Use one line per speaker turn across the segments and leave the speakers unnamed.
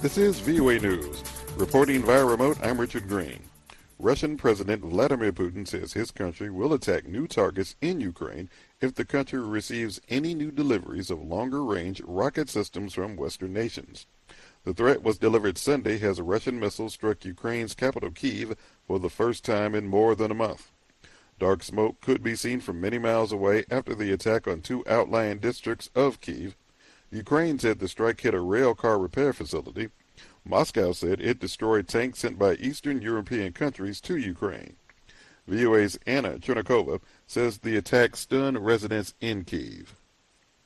This is VOA News. Reporting via remote, I'm Richard Green. Russian President Vladimir Putin says his country will attack new targets in Ukraine if the country receives any new deliveries of longer-range rocket systems from Western nations. The threat was delivered Sunday as Russian missiles struck Ukraine's capital Kyiv for the first time in more than a month. Dark smoke could be seen from many miles away after the attack on two outlying districts of Kyiv. Ukraine said the strike hit a rail car repair facility. Moscow said it destroyed tanks sent by Eastern European countries to Ukraine. VOA's Anna Chernikova says the attack stunned residents in Kyiv.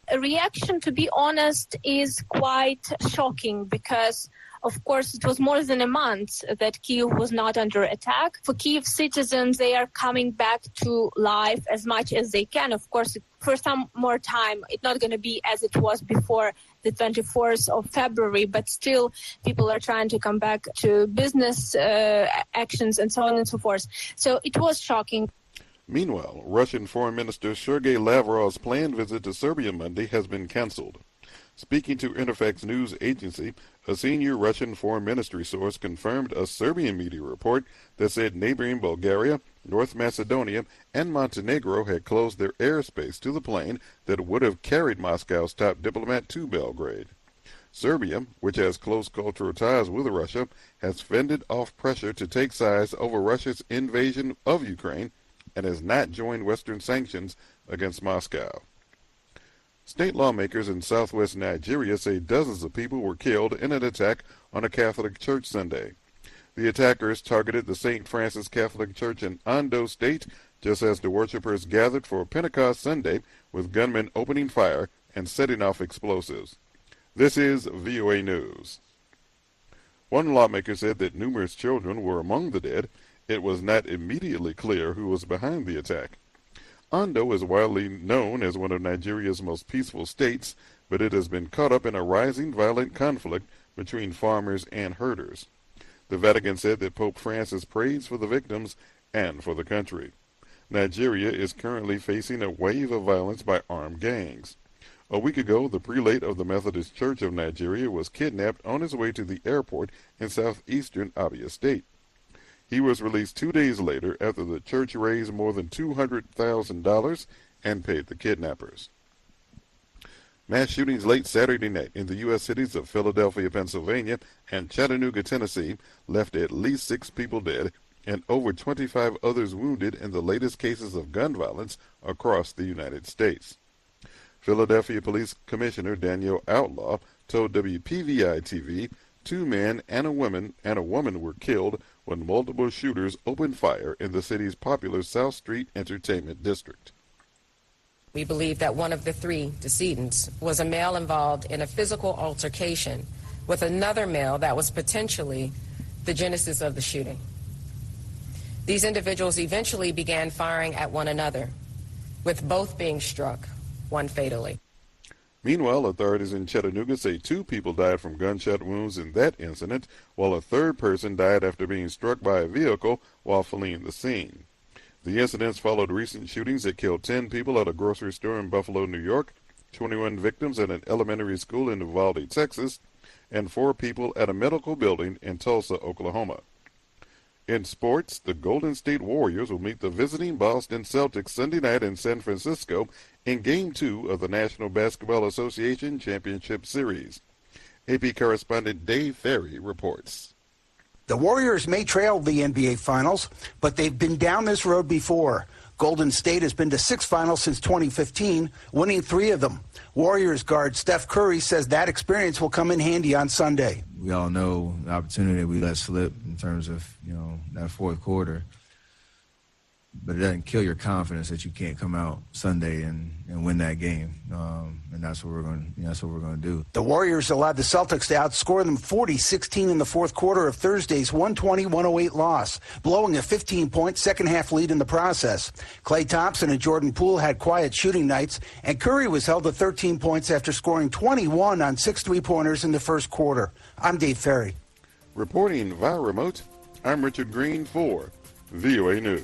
A reaction, to be honest, is quite shocking because, of course, it was more than a month that Kyiv was not under attack. For Kyiv citizens, they are coming back to life as much as they can. Of course, for some more time, it's not going to be as it was before the 24th of February, but still people are trying to come back to business actions and so on and so forth. So it was shocking.
Meanwhile, Russian Foreign Minister Sergei Lavrov's planned visit to Serbia Monday has been canceled. Speaking to Interfax News Agency, a senior Russian foreign ministry source confirmed a Serbian media report that said neighboring Bulgaria, North Macedonia, and Montenegro had closed their airspace to the plane that would have carried Moscow's top diplomat to Belgrade. Serbia, which has close cultural ties with Russia, has fended off pressure to take sides over Russia's invasion of Ukraine and has not joined Western sanctions against Moscow. State lawmakers in southwest Nigeria say dozens of people were killed in an attack on a Catholic church Sunday. The attackers targeted the St. Francis Catholic Church in Ondo State just as the worshipers gathered for Pentecost Sunday, with gunmen opening fire and setting off explosives. This is VOA News. One lawmaker said that numerous children were among the dead. It was not immediately clear who was behind the attack. Ondo is widely known as one of Nigeria's most peaceful states, but it has been caught up in a rising violent conflict between farmers and herders. The Vatican said that Pope Francis prays for the victims and for the country. Nigeria is currently facing a wave of violence by armed gangs. A week ago, the prelate of the Methodist Church of Nigeria was kidnapped on his way to the airport in southeastern Abia State. He was released 2 days later after the church raised more than $200,000 and paid the kidnappers. Mass shootings late Saturday night in the U.S. cities of Philadelphia, Pennsylvania, and Chattanooga, Tennessee, left at least 6 people dead and over 25 others wounded in the latest cases of gun violence across the United States. Philadelphia Police Commissioner Daniel Outlaw told WPVI-TV 2 men and a woman were killed when multiple shooters opened fire in the city's popular South Street Entertainment District.
We believe that one of the 3 decedents was a male involved in a physical altercation with another male that was potentially the genesis of the shooting. These individuals eventually began firing at one another, with both being struck, one fatally.
Meanwhile, authorities in Chattanooga say 2 people died from gunshot wounds in that incident, while a 3rd person died after being struck by a vehicle while fleeing the scene. The incidents followed recent shootings that killed 10 people at a grocery store in Buffalo, New York, 21 victims at an elementary school in Uvalde, Texas, and 4 people at a medical building in Tulsa, Oklahoma. In sports, the Golden State Warriors will meet the visiting Boston Celtics Sunday night in San Francisco in Game 2 of the National Basketball Association Championship Series. AP correspondent Dave Ferry reports.
The Warriors may trail the NBA Finals, but they've been down this road before. Golden State has been to 6 finals since 2015, winning 3 of them. Warriors guard Steph Curry says that experience will come in handy on Sunday.
We all know the opportunity that we let slip in terms of, that 4th quarter. But it doesn't kill your confidence that you can't come out Sunday and win that game. And that's what we're going to do.
The Warriors allowed the Celtics to outscore them 40-16 in the 4th quarter of Thursday's 120-108 loss, blowing a 15-point second-half lead in the process. Klay Thompson and Jordan Poole had quiet shooting nights, and Curry was held to 13 points after scoring 21 on 6 3-pointers in the 1st quarter. I'm Dave Ferry.
Reporting via remote, I'm Richard Green for VOA News.